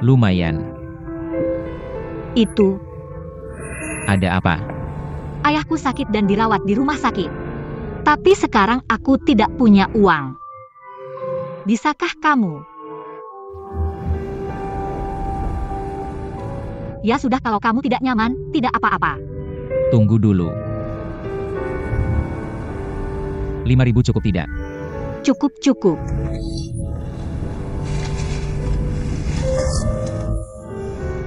Lumayan. Itu, Ada apa? ayahku sakit dan dirawat di rumah sakit. Tapi sekarang aku tidak punya uang. Bisakah kamu? Ya sudah, kalau kamu tidak nyaman, tidak apa-apa. Tunggu dulu. 5.000 cukup tidak? Cukup.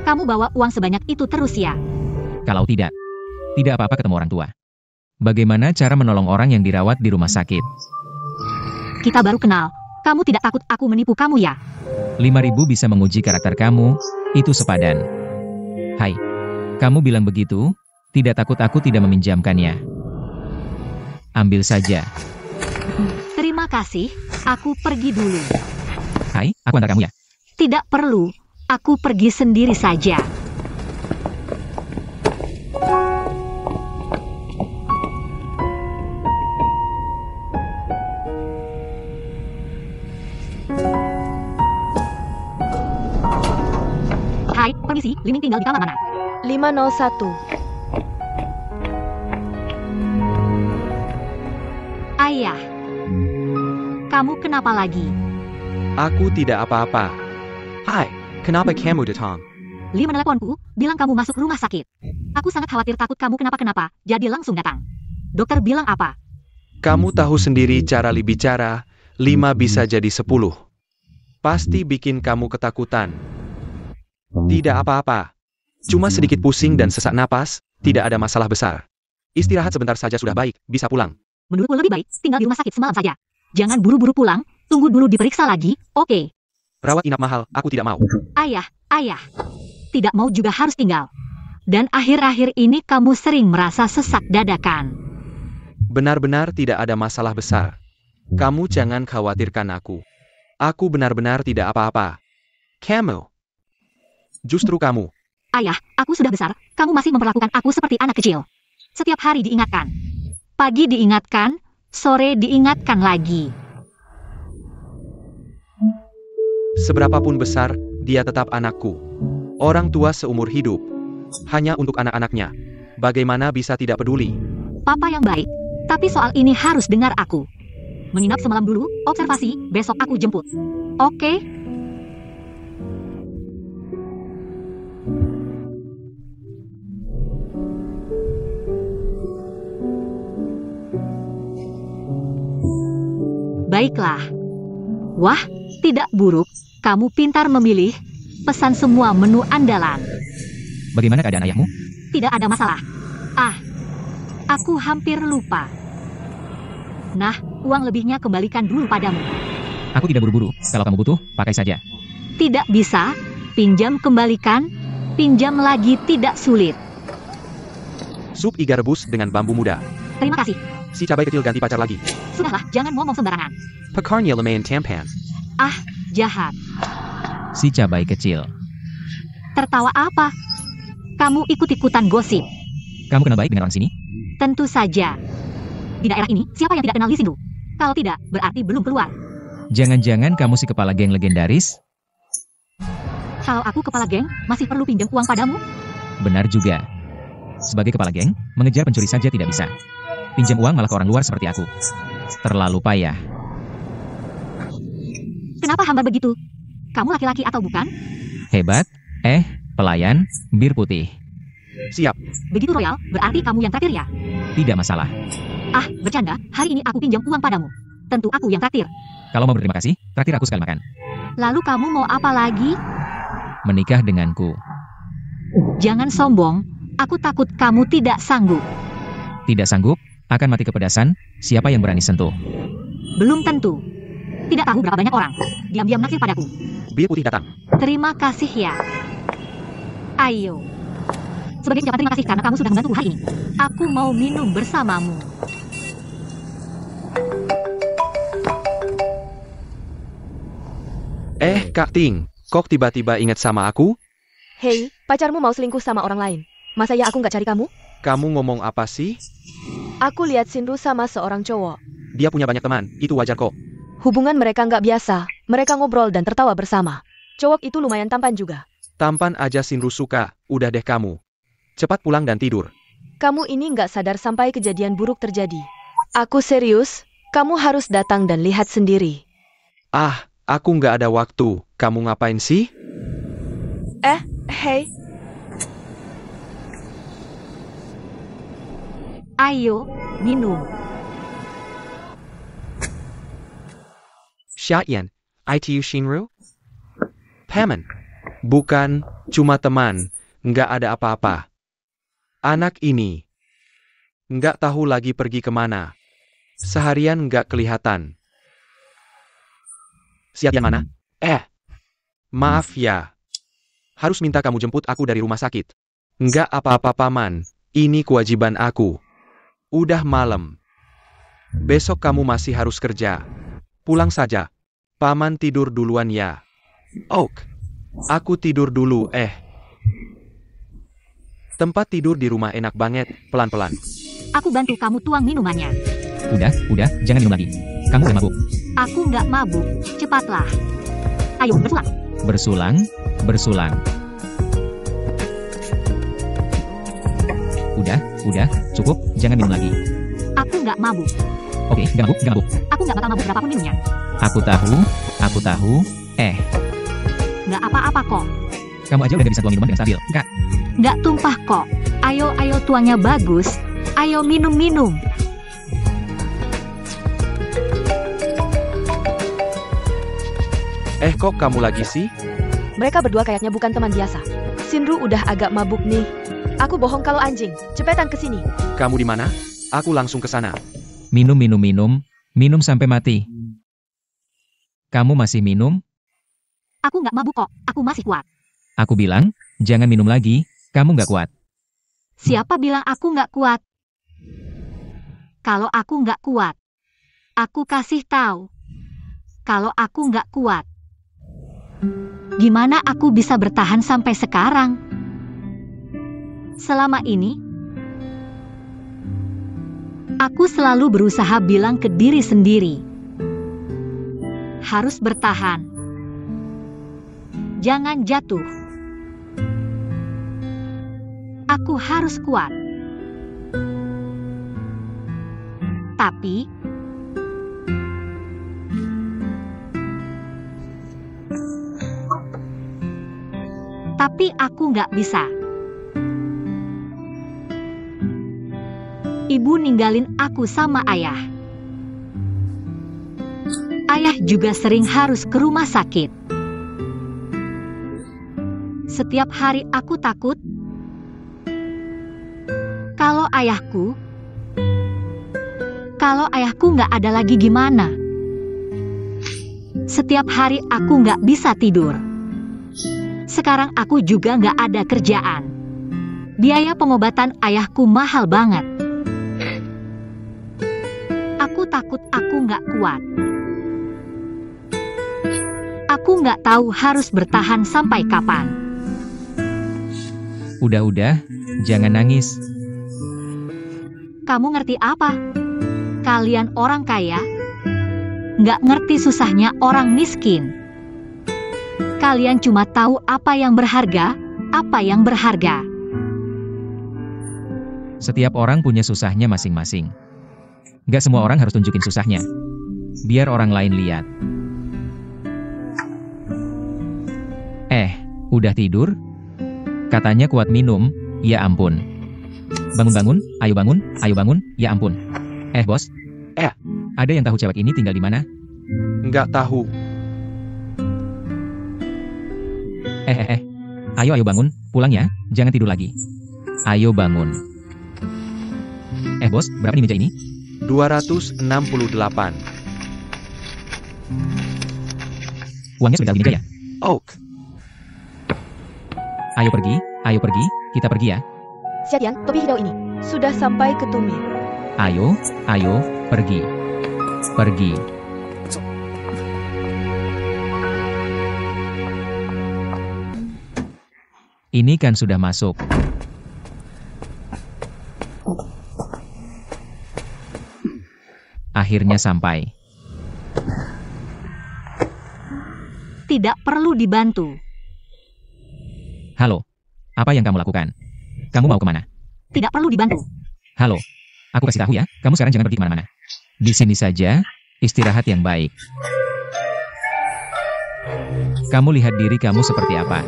Kamu bawa uang sebanyak itu terus ya? Kalau tidak apa-apa ketemu orang tua. Bagaimana cara menolong orang yang dirawat di rumah sakit? Kita baru kenal. Kamu tidak takut aku menipu kamu ya? 5.000 bisa menguji karakter kamu, itu sepadan. Hai, kamu bilang begitu, tidak takut aku tidak meminjamkannya. Ambil saja. Terima kasih, aku pergi dulu. Hai, aku antar kamu ya. Tidak perlu, aku pergi sendiri saja. Hai, permisi, Liming tinggal di kamar mana? 501. Ayah, kamu kenapa lagi? Aku tidak apa-apa. Hai, kenapa kamu datang? Lee meneleponku, bilang kamu masuk rumah sakit. Aku sangat khawatir takut kamu kenapa-kenapa, jadi langsung datang. Dokter bilang apa? Kamu tahu sendiri cara Li bicara, 5 bisa jadi 10. Pasti bikin kamu ketakutan. Tidak apa-apa. Cuma sedikit pusing dan sesak napas, tidak ada masalah besar. Istirahat sebentar saja sudah baik, bisa pulang. Menurutku lebih baik tinggal di rumah sakit semalam saja. Jangan buru-buru pulang, tunggu dulu diperiksa lagi, oke? Rawat inap mahal, aku tidak mau. Ayah. Tidak mau juga harus tinggal. Dan akhir-akhir ini kamu sering merasa sesak dadakan. Benar-benar tidak ada masalah besar. Kamu jangan khawatirkan aku. Aku benar-benar tidak apa-apa. Kamu. Justru kamu. Ayah, aku sudah besar, kamu masih memperlakukan aku seperti anak kecil. Setiap hari diingatkan. Pagi diingatkan, sore diingatkan lagi. Seberapapun besar, dia tetap anakku. Orang tua seumur hidup. Hanya untuk anak-anaknya. Bagaimana bisa tidak peduli? Papa yang baik, tapi soal ini harus dengar aku. Menginap semalam dulu, observasi, besok aku jemput. Oke? Baiklah. Wah, tidak buruk. Kamu pintar memilih. Pesan semua menu andalan. Bagaimana keadaan ayahmu? Tidak ada masalah. Aku hampir lupa. Nah, uang lebihnya kembalikan dulu padamu. Aku tidak buru-buru, kalau kamu butuh, pakai saja. Tidak bisa. Pinjam kembalikan. Pinjam lagi tidak sulit. Sup iga rebus dengan bambu muda. Terima kasih. Si cabai kecil ganti pacar lagi. Sudahlah, jangan ngomong sembarangan. Pekarnya lumayan tampan. Jahat. Si cabai kecil. Tertawa apa? Kamu ikut-ikutan gosip. Kamu kenal baik dengan orang sini? Tentu saja. Di daerah ini, siapa yang tidak kenal Lee Sindu? Kalau tidak, berarti belum keluar. Jangan-jangan kamu si kepala geng legendaris? Kalau aku kepala geng, masih perlu pinjam uang padamu? Benar juga. Sebagai kepala geng, mengejar pencuri saja tidak bisa. Pinjam uang malah ke orang luar seperti aku. Terlalu payah. Kenapa hambar begitu? Kamu laki-laki atau bukan? Hebat. Pelayan, bir putih. Siap. Begitu royal, berarti kamu yang traktir ya? Tidak masalah. Bercanda, hari ini aku pinjam uang padamu. Tentu aku yang traktir. Kalau mau berterima kasih, traktir aku sekali makan. Lalu kamu mau apa lagi? Menikah denganku. Jangan sombong, aku takut kamu tidak sanggup. Tidak sanggup, akan mati kepedasan, siapa yang berani sentuh? Belum tentu. Tidak tahu berapa banyak orang. Diam-diam naksir padaku. Bir putih datang. Terima kasih ya. Ayo. Sebagai ucapan terima kasih karena kamu sudah membantu hari ini. Aku mau minum bersamamu. Kak Ting, kok tiba-tiba ingat sama aku? Hei, pacarmu mau selingkuh sama orang lain. Masa ya aku nggak cari kamu? Kamu ngomong apa sih? Aku lihat Sindu sama seorang cowok. Dia punya banyak teman, itu wajar kok. Hubungan mereka nggak biasa. Mereka ngobrol dan tertawa bersama. Cowok itu lumayan tampan juga. Tampan aja Shinru suka, udah deh kamu. Cepat pulang dan tidur. Kamu ini nggak sadar sampai kejadian buruk terjadi. Aku serius, kamu harus datang dan lihat sendiri. Ah, aku nggak ada waktu. Kamu ngapain sih? Hei. Ayo, minum. Xiaoyan, ITU Shinru? Paman. Bukan, cuma teman. Nggak ada apa-apa. Anak ini nggak tahu lagi pergi kemana. Seharian nggak kelihatan. Xiaoyan mana? Maaf ya. Harus minta kamu jemput aku dari rumah sakit. Nggak apa-apa paman. Ini kewajiban aku. Udah malam. Besok kamu masih harus kerja. Pulang saja. Paman tidur duluan ya. Aku tidur dulu. Tempat tidur di rumah enak banget. Pelan-pelan. Aku bantu kamu tuang minumannya. Udah, jangan minum lagi. Kamu udah mabuk. Aku nggak mabuk. Cepatlah. Ayo, bersulang. Bersulang. Udah, cukup, jangan minum lagi. Aku nggak mabuk. Oke, nggak mabuk. Aku nggak bakal mabuk berapapun minumnya. Aku tahu. Nggak apa-apa kok. Kamu aja udah gak bisa tuang minuman dengan stabil, Kak. Nggak tumpah kok. Ayo tuangnya bagus. Ayo minum. Kok kamu lagi sih? Mereka berdua kayaknya bukan teman biasa. Shinru udah agak mabuk nih. Aku bohong kalau anjing. Cepetan ke sini. Kamu di mana? Aku langsung ke sana. Minum. Minum sampai mati. Kamu masih minum? Aku nggak mabuk kok. Aku masih kuat. Aku bilang, jangan minum lagi, kamu nggak kuat. Siapa bilang aku nggak kuat? Kalau aku nggak kuat, aku kasih tahu. Kalau aku nggak kuat, gimana aku bisa bertahan sampai sekarang? Selama ini, aku selalu berusaha bilang ke diri sendiri, harus bertahan. Jangan jatuh. Aku harus kuat. Tapi aku nggak bisa. Ibu ninggalin aku sama ayah. Ayah juga sering harus ke rumah sakit. Setiap hari aku takut kalau ayahku nggak ada lagi gimana. Setiap hari aku nggak bisa tidur. Sekarang aku juga nggak ada kerjaan. Biaya pengobatan ayahku mahal banget. Aku takut aku nggak kuat. Aku nggak tahu harus bertahan sampai kapan. Udah, jangan nangis. Kamu ngerti apa? Kalian orang kaya, nggak ngerti susahnya orang miskin. Kalian cuma tahu apa yang berharga. Setiap orang punya susahnya masing-masing. Gak semua orang harus tunjukin susahnya. Biar orang lain lihat. Udah tidur? Katanya kuat minum, ya ampun. Bangun, ayo bangun, ya ampun. Bos? Ada yang tahu cewek ini tinggal di mana? Nggak tahu. Ayo bangun, pulang ya, jangan tidur lagi. Ayo bangun. Bos, berapa nih meja ini? 268. Uangnya sudah di meja ya? Ayo pergi, kita pergi ya. Xiaoyan, topi hijau ini sudah sampai ke tumit. Ayo, pergi. Ini kan sudah masuk. Akhirnya sampai. tidak perlu dibantu. Halo, apa yang kamu lakukan? Kamu mau kemana? Tidak perlu dibantu. Halo, aku kasih tahu ya, kamu sekarang jangan pergi kemana-mana. Di sini saja, istirahat yang baik. Kamu lihat diri kamu seperti apa?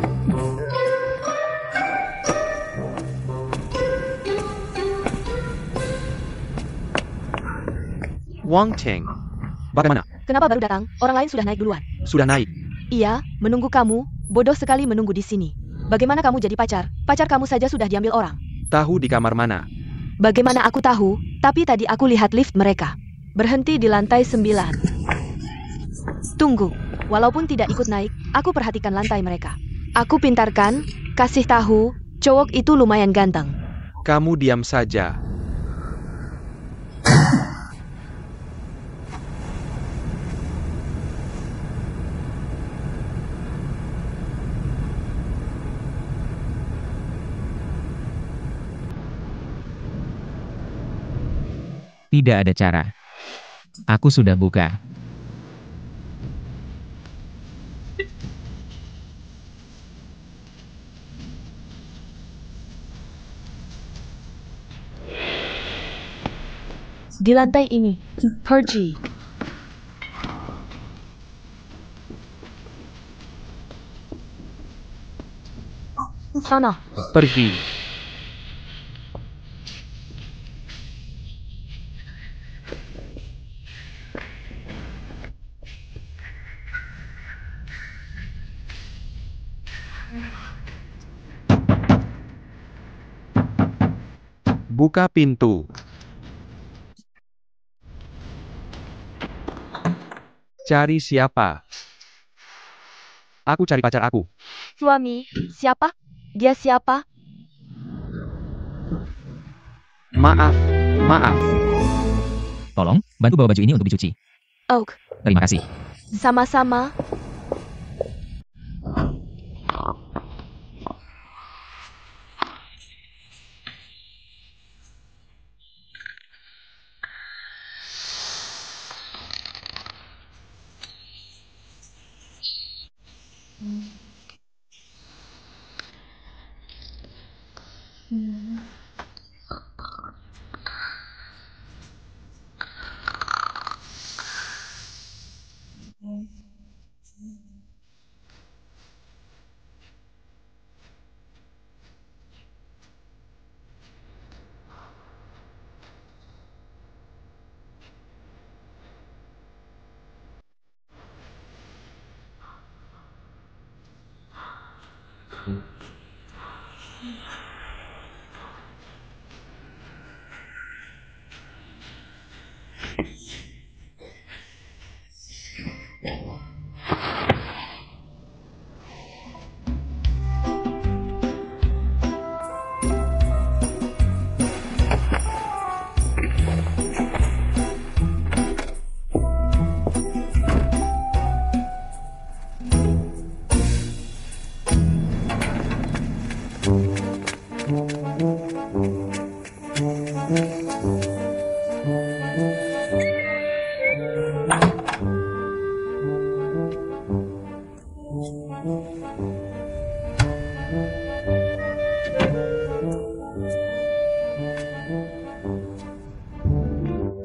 Wang Cheng, bagaimana? Kenapa baru datang? Orang lain sudah naik duluan. Sudah naik. Iya, menunggu kamu. Bodoh sekali menunggu di sini. Bagaimana kamu jadi pacar? Pacar kamu saja sudah diambil orang. Tahu di kamar mana? Bagaimana aku tahu? Tapi tadi aku lihat lift mereka. Berhenti di lantai 9. Tunggu. Walaupun tidak ikut naik, aku perhatikan lantai mereka. Aku pintarkan, kasih tahu, cowok itu lumayan ganteng. Kamu diam saja. Tidak ada cara. Aku sudah buka. Di lantai ini. Pergi. Sana. Pergi. Buka pintu. Cari siapa? Aku cari pacar aku. Suami. Siapa? Dia siapa? Maaf, maaf. Tolong, bantu bawa baju ini untuk dicuci. Oak. Terima kasih. Sama-sama.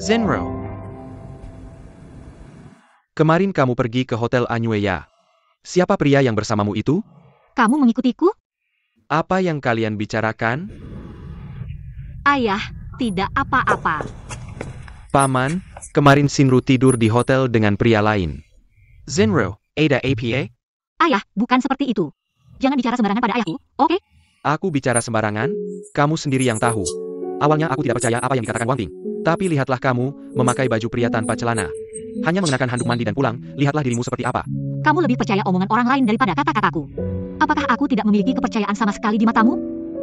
Zenro. Kemarin kamu pergi ke Hotel Anyueya. Siapa pria yang bersamamu itu? Kamu mengikutiku? Apa yang kalian bicarakan? Ayah, tidak apa-apa. Paman, kemarin Shinru tidur di hotel dengan pria lain. Zenro, Ada APA? Ayah, bukan seperti itu. Jangan bicara sembarangan pada ayahku, oke? Aku bicara sembarangan? Kamu sendiri yang tahu. Awalnya aku tidak percaya apa yang dikatakan Wang Ting. Tapi lihatlah kamu, memakai baju pria tanpa celana. Hanya mengenakan handuk mandi dan pulang, lihatlah dirimu seperti apa. Kamu lebih percaya omongan orang lain daripada kata-kataku. Apakah aku tidak memiliki kepercayaan sama sekali di matamu?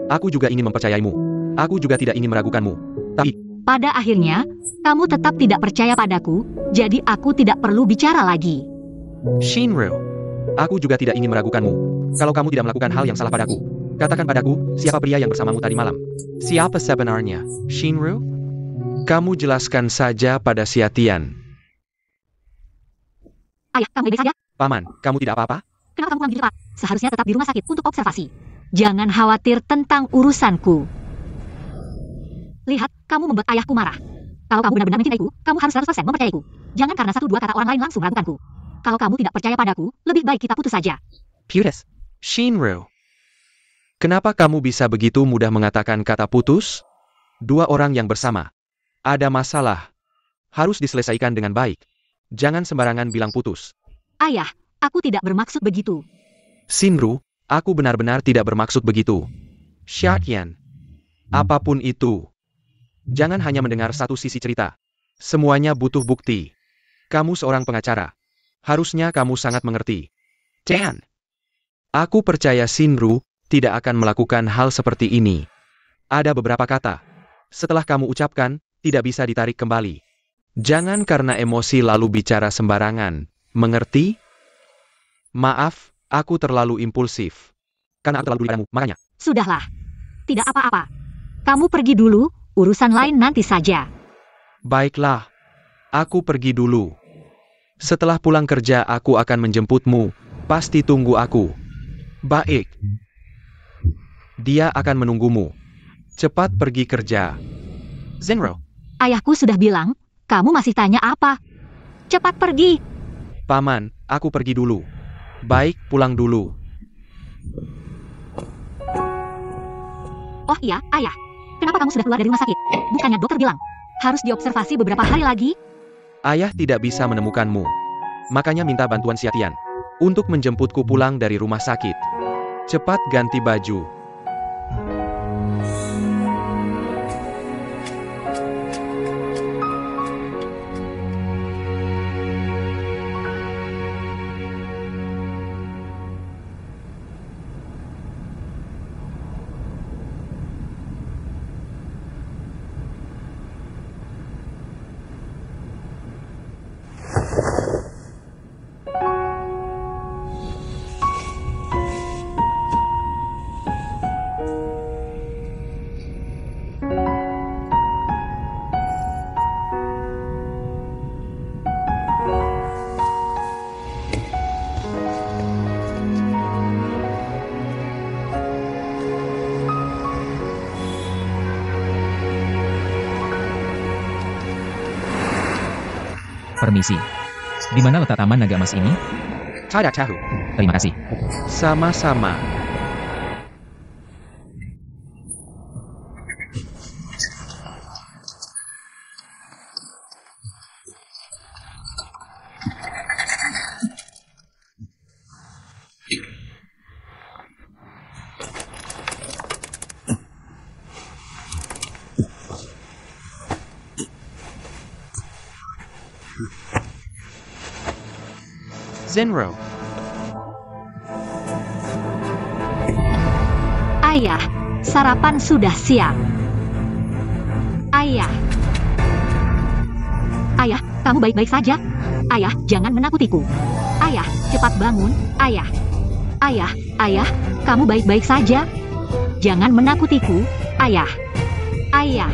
Aku juga ingin mempercayaimu. Aku juga tidak ingin meragukanmu. Tapi, Pada akhirnya, kamu tetap tidak percaya padaku, jadi aku tidak perlu bicara lagi. Shinru, aku juga tidak ingin meragukanmu. Kalau kamu tidak melakukan hal yang salah padaku, katakan padaku, siapa pria yang bersamamu tadi malam? Siapa sebenarnya? Shinru? Kamu jelaskan saja pada Xiatian. Ayah, kamu baik saja? Paman, kamu tidak apa-apa? Kenapa kamu pulang begitu cepat? Seharusnya tetap di rumah sakit untuk observasi. Jangan khawatir tentang urusanku. Lihat, kamu membuat ayahku marah. Kalau kamu benar-benar mencintaiku, kamu harus 100% mempercayaiku. Jangan karena 1-2 kata orang lain langsung meragukanku. Kalau kamu tidak percaya padaku, lebih baik kita putus saja. Putus. Shinro. Kenapa kamu bisa begitu mudah mengatakan kata putus? 2 orang yang bersama. Ada masalah. Harus diselesaikan dengan baik. Jangan sembarangan bilang putus. Ayah, aku tidak bermaksud begitu. Shinru, aku benar-benar tidak bermaksud begitu. Xiaqian. Apapun itu. Jangan hanya mendengar satu sisi cerita. Semuanya butuh bukti. Kamu seorang pengacara. Harusnya kamu sangat mengerti. Dan aku percaya Shinru tidak akan melakukan hal seperti ini. Ada beberapa kata. Setelah kamu ucapkan, tidak bisa ditarik kembali. Jangan karena emosi lalu bicara sembarangan. Mengerti? Maaf, aku terlalu impulsif. Karena aku terlalu dulu padamu, makanya. Sudahlah. Tidak apa-apa. Kamu pergi dulu, urusan lain nanti saja. Baiklah. Aku pergi dulu. Setelah pulang kerja aku akan menjemputmu. Pasti tunggu aku. Baik. Dia akan menunggumu. Cepat pergi kerja. Zenro. Ayahku sudah bilang, kamu masih tanya apa? Cepat pergi. Paman, aku pergi dulu. Baik, pulang dulu. Oh iya, ayah. Kenapa kamu sudah keluar dari rumah sakit? Bukannya dokter bilang, harus diobservasi beberapa hari lagi? Ayah tidak bisa menemukanmu. Makanya minta bantuan Xiatian untuk menjemputku pulang dari rumah sakit. Cepat ganti baju. Permisi. Di mana letak taman naga emas ini? Tidak tahu. Terima kasih. Sama-sama. Zenro. Ayah, sarapan sudah siap. Ayah. Ayah, kamu baik-baik saja? Ayah, jangan menakutiku. Ayah, cepat bangun. Ayah. Ayah, kamu baik-baik saja? Jangan menakutiku. Ayah. Ayah.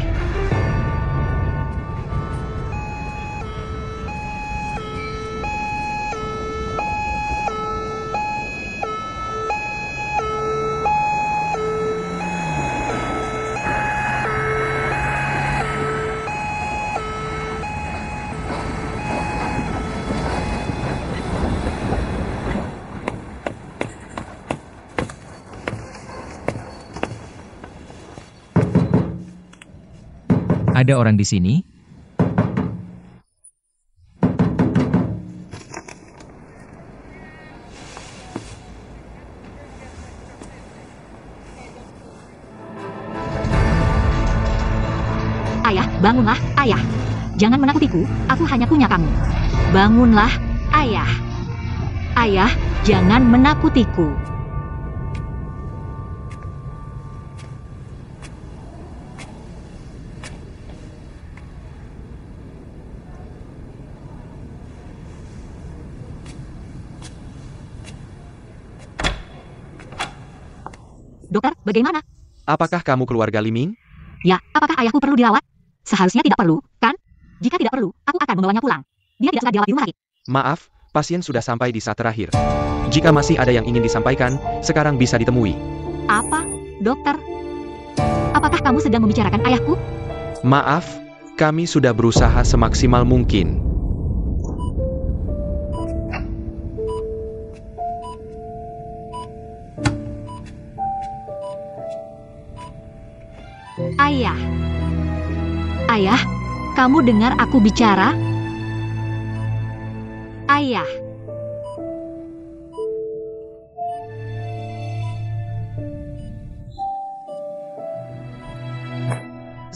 Ada orang di sini? Ayah, bangunlah, ayah. Jangan menakutiku, aku hanya punya kamu. Bangunlah, ayah. Ayah, jangan menakutiku. Dokter, bagaimana? Apakah kamu keluarga Liming? Ya, apakah ayahku perlu dirawat? Seharusnya tidak perlu, kan? Jika tidak perlu, aku akan membawanya pulang. Dia tidak suka dirawat di rumah sakit. Maaf, pasien sudah sampai di saat terakhir. Jika masih ada yang ingin disampaikan, sekarang bisa ditemui. Apa, dokter? Apakah kamu sedang membicarakan ayahku? Maaf, kami sudah berusaha semaksimal mungkin. Ayah. Ayah, kamu dengar aku bicara? Ayah.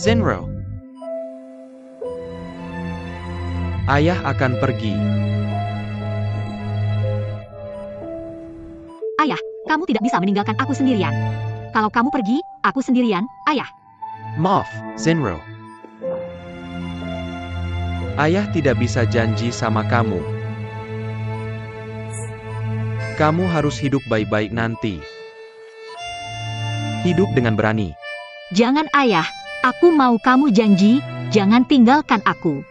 Zenro. Ayah akan pergi. Ayah, kamu tidak bisa meninggalkan aku sendirian. Kalau kamu pergi, aku sendirian, ayah. Maaf, Zenro. Ayah tidak bisa janji sama kamu. Kamu harus hidup baik-baik nanti. Hidup dengan berani. Jangan ayah, aku mau kamu janji, jangan tinggalkan aku.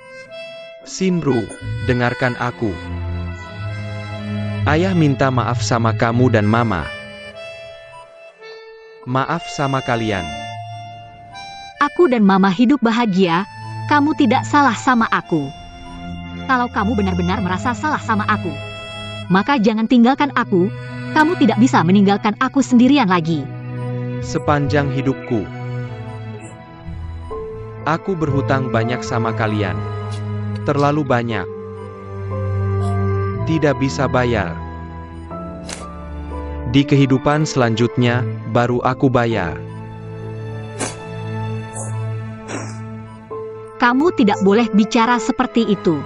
Shinru, dengarkan aku. Ayah minta maaf sama kamu dan mama. Maaf sama kalian. Aku dan mama hidup bahagia, kamu tidak salah sama aku. Kalau kamu benar-benar merasa salah sama aku, maka jangan tinggalkan aku, kamu tidak bisa meninggalkan aku sendirian lagi. Sepanjang hidupku, aku berhutang banyak sama kalian. Terlalu banyak. Tidak bisa bayar. Di kehidupan selanjutnya, baru aku bayar. Kamu tidak boleh bicara seperti itu.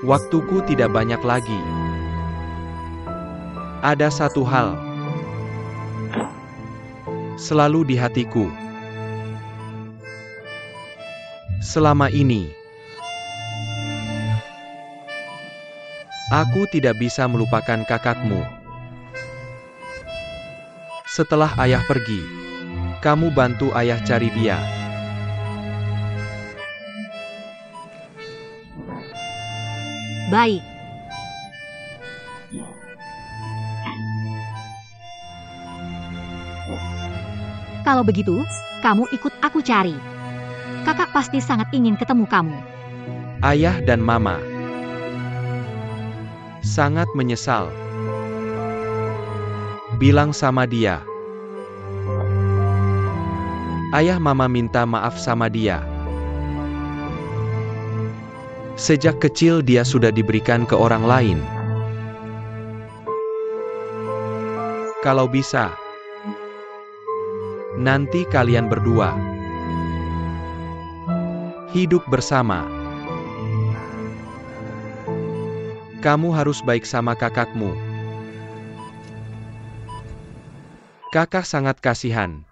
Waktuku tidak banyak lagi. Ada satu hal selalu di hatiku. Selama ini, aku tidak bisa melupakan kakakmu. Setelah ayah pergi, kamu bantu ayah cari dia. Baik. Kalau begitu, kamu ikut aku cari. Kakak pasti sangat ingin ketemu kamu. Ayah dan mama sangat menyesal. Bilang sama dia. Ayah mama minta maaf sama dia. Sejak kecil dia sudah diberikan ke orang lain. Kalau bisa, nanti kalian berdua hidup bersama. Kamu harus baik sama kakakmu. Kakak sangat kasihan.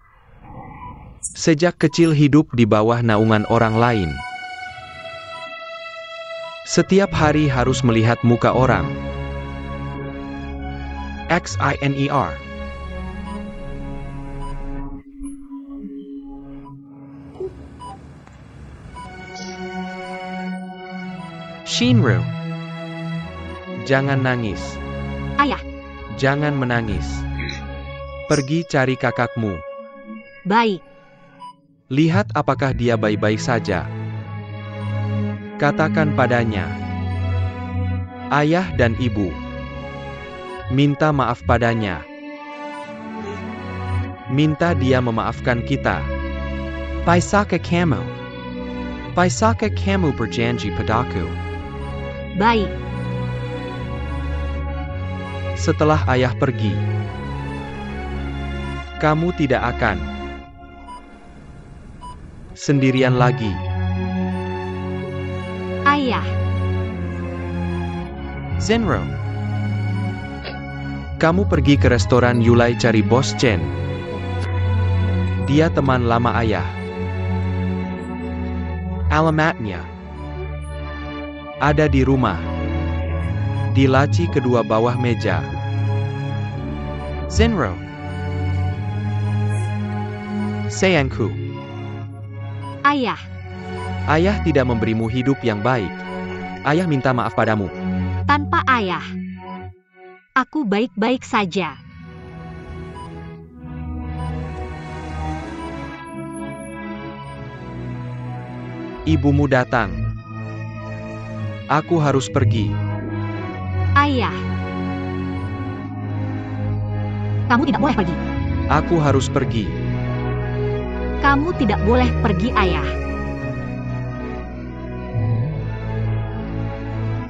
Sejak kecil hidup di bawah naungan orang lain. Setiap hari harus melihat muka orang. Xiner. Shinru. Jangan nangis. Ayah. Jangan menangis. Pergi cari kakakmu. Baik. Lihat apakah dia baik-baik saja. Katakan padanya, ayah dan ibu, minta maaf padanya. Minta dia memaafkan kita. Paisaka kamu berjanji padaku. Baik. Setelah ayah pergi, kamu tidak akan sendirian lagi. Ayah. Zenro. Kamu pergi ke restoran Yulai cari Bos Chen. Dia teman lama ayah. Alamatnya ada di rumah. Di laci kedua bawah meja. Zenro. Sayangku. Ayah. Ayah tidak memberimu hidup yang baik. Ayah minta maaf padamu. Tanpa ayah, aku baik-baik saja. Ibumu datang. Aku harus pergi. Ayah, kamu tidak boleh pergi. Aku harus pergi. Kamu tidak boleh pergi, ayah.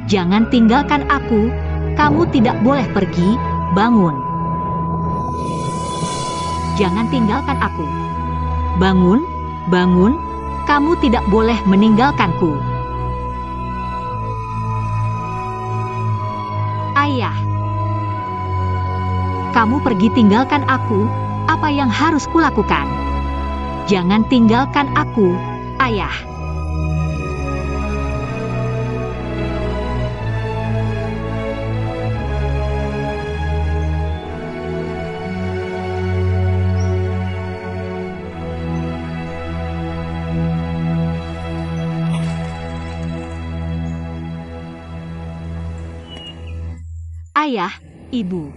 Jangan tinggalkan aku. Kamu tidak boleh pergi. Bangun. Jangan tinggalkan aku. Bangun, bangun. Kamu tidak boleh meninggalkanku. Ayah, kamu pergi tinggalkan aku. Apa yang harus kulakukan? Jangan tinggalkan aku, ayah. Ayah, ibu.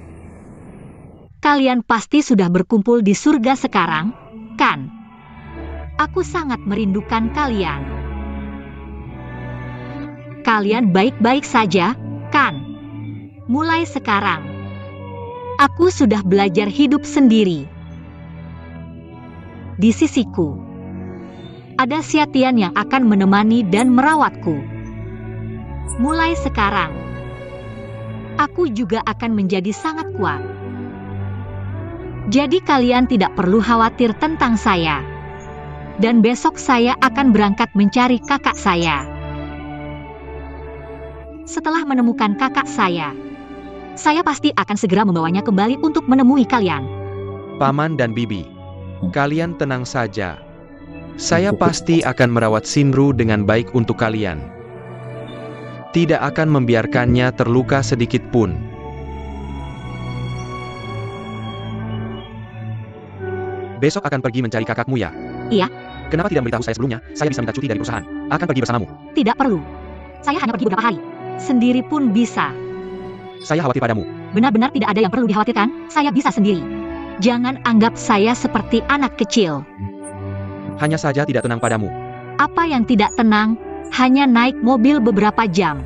Kalian pasti sudah berkumpul di surga sekarang, kan? Aku sangat merindukan kalian. Kalian baik-baik saja, kan? Mulai sekarang, aku sudah belajar hidup sendiri. Di sisiku, ada Xiatian yang akan menemani dan merawatku. Mulai sekarang, aku juga akan menjadi sangat kuat. Jadi kalian tidak perlu khawatir tentang saya. Dan besok saya akan berangkat mencari kakak saya. Setelah menemukan kakak saya pasti akan segera membawanya kembali untuk menemui kalian. Paman dan Bibi, kalian tenang saja. Saya pasti akan merawat Shinru dengan baik untuk kalian. Tidak akan membiarkannya terluka sedikit pun. Besok akan pergi mencari kakakmu ya? Iya. Kenapa tidak memberitahu saya sebelumnya? Saya bisa minta cuti dari perusahaan. Akan pergi bersamamu. Tidak perlu. Saya hanya pergi beberapa hari. Sendiri pun bisa. Saya khawatir padamu. Benar-benar tidak ada yang perlu dikhawatirkan. Saya bisa sendiri. Jangan anggap saya seperti anak kecil. Hanya saja tidak tenang padamu. Apa yang tidak tenang? Hanya naik mobil beberapa jam.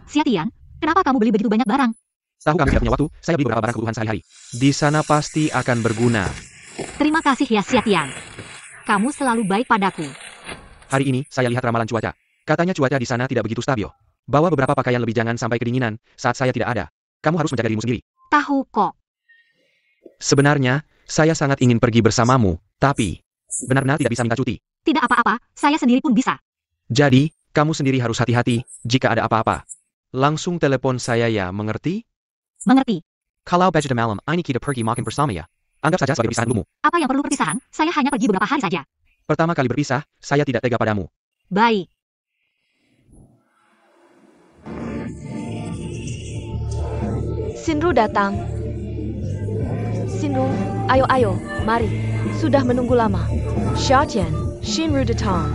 Xiatian, kenapa kamu beli begitu banyak barang? Tahu kami tidak punya waktu, saya beli beberapa barang kebutuhan sehari-hari. Di sana pasti akan berguna. Terima kasih ya Xiatian. Kamu selalu baik padaku. Hari ini, saya lihat ramalan cuaca. Katanya cuaca di sana tidak begitu stabil. Bawa beberapa pakaian lebih, jangan sampai kedinginan saat saya tidak ada. Kamu harus menjaga dirimu sendiri. Tahu kok. Sebenarnya, saya sangat ingin pergi bersamamu, tapi benar-benar tidak bisa minta cuti. Tidak apa-apa, saya sendiri pun bisa. Jadi, kamu sendiri harus hati-hati jika ada apa-apa. Langsung telepon saya ya, mengerti? Mengerti. Kalau Vegeta malam, ini kita pergi makan bersama ya. Anggap saja sebagai perpisahan dulu. Apa yang perlu perpisahan? Saya hanya pergi beberapa hari saja. Pertama kali berpisah, saya tidak tega padamu. Baik. Shinru datang. Shinru, ayo, mari. Sudah menunggu lama. Xiatian, Shinru datang.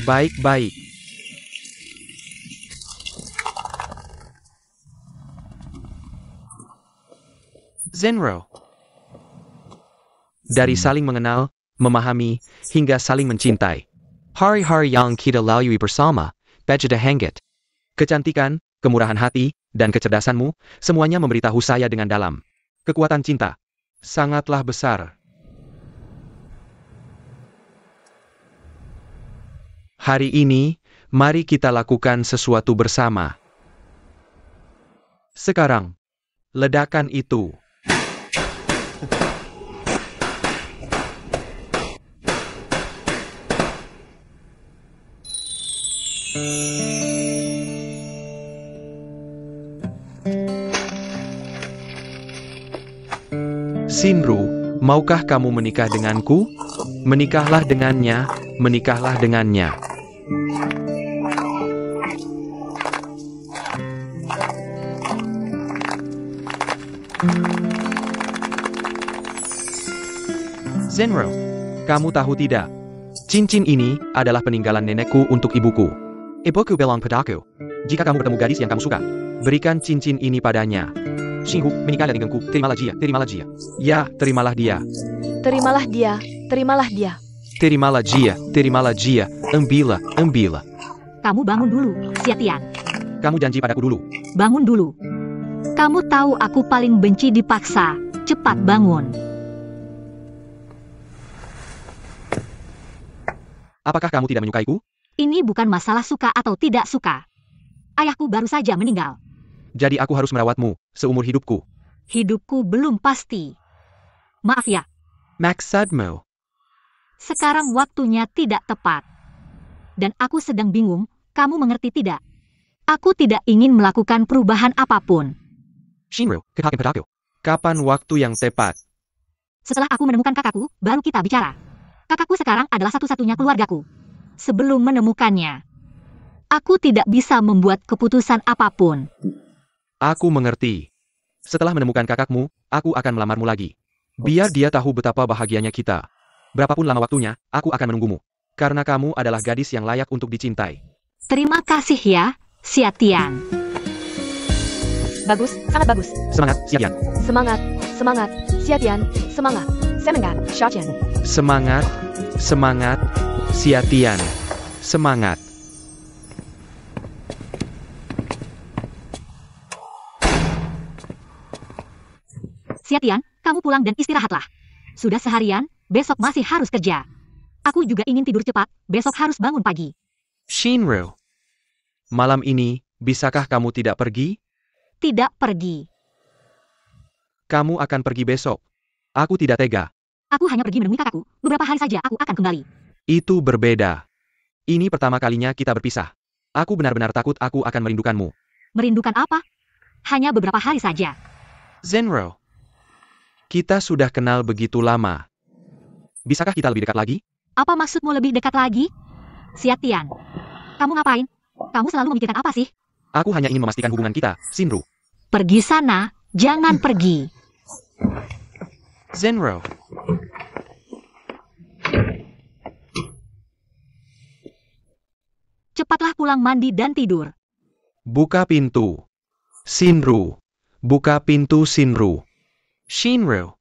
Baik-baik. Zenro. Dari saling mengenal, memahami, hingga saling mencintai. Hari-hari yang kita lalui bersama, Vegeta Hangit. Kecantikan, kemurahan hati, dan kecerdasanmu, semuanya memberitahu saya dengan dalam. Kekuatan cinta. Sangatlah besar. Hari ini, mari kita lakukan sesuatu bersama. Sekarang, ledakan itu. Shinru, maukah kamu menikah denganku? Menikahlah dengannya, menikahlah dengannya. Zenro, kamu tahu tidak? Cincin ini adalah peninggalan nenekku untuk ibuku. Ibuku bilang padaku, jika kamu bertemu gadis yang kamu suka, berikan cincin ini padanya. Shinru, menikahlah denganku, terimalah dia, terimalah dia. Ya, terimalah dia. Terimalah dia, terimalah dia. Terimalah dia, terimalah dia, ambillah, ambillah. Kamu bangun dulu, Xiatian. Kamu janji padaku dulu. Bangun dulu. Kamu tahu aku paling benci dipaksa. Cepat bangun. Apakah kamu tidak menyukaiku? Ini bukan masalah suka atau tidak suka. Ayahku baru saja meninggal. Jadi aku harus merawatmu seumur hidupku. Hidupku belum pasti. Maaf ya, Maksudmu? sekarang waktunya tidak tepat. Dan aku sedang bingung, kamu mengerti tidak? Aku tidak ingin melakukan perubahan apapun. Shinru, katakan padaku. Kapan waktu yang tepat? Setelah aku menemukan kakakku, baru kita bicara. Kakakku sekarang adalah satu-satunya keluargaku. Sebelum menemukannya, aku tidak bisa membuat keputusan apapun. Aku mengerti. Setelah menemukan kakakmu, aku akan melamarmu lagi. Biar dia tahu betapa bahagianya kita. Berapapun lama waktunya, aku akan menunggumu. Karena kamu adalah gadis yang layak untuk dicintai. Terima kasih ya, Xiatian. Bagus, sangat bagus. Semangat, Xiatian. Semangat, semangat. Xiatian, semangat. Semangat, Xiatian. Semangat, semangat, Xiatian. Semangat. Xiatian, kamu pulang dan istirahatlah. Sudah seharian, besok masih harus kerja. Aku juga ingin tidur cepat, besok harus bangun pagi. Shinru, malam ini, bisakah kamu tidak pergi? Tidak pergi. Kamu akan pergi besok. Aku tidak tega. Aku hanya pergi menemui kakakku, beberapa hari saja aku akan kembali. Itu berbeda. Ini pertama kalinya kita berpisah. Aku benar-benar takut aku akan merindukanmu. Merindukan apa? Hanya beberapa hari saja. Zenro, kita sudah kenal begitu lama. Bisakah kita lebih dekat lagi? Apa maksudmu lebih dekat lagi? Xiatian, kamu ngapain? Kamu selalu memikirkan apa sih? Aku hanya ingin memastikan hubungan kita, Shinru. Pergi sana, jangan pergi. Zenro. Cepatlah pulang mandi dan tidur. Buka pintu. Shinru. Buka pintu, Shinru. Shinru.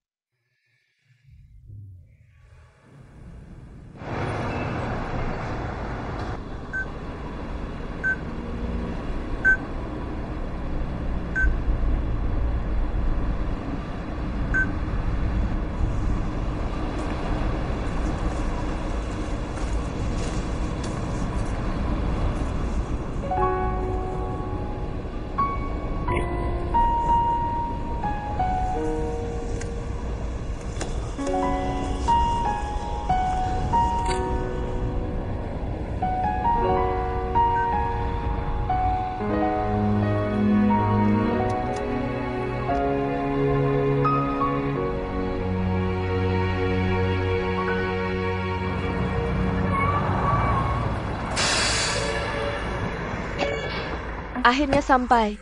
Akhirnya sampai.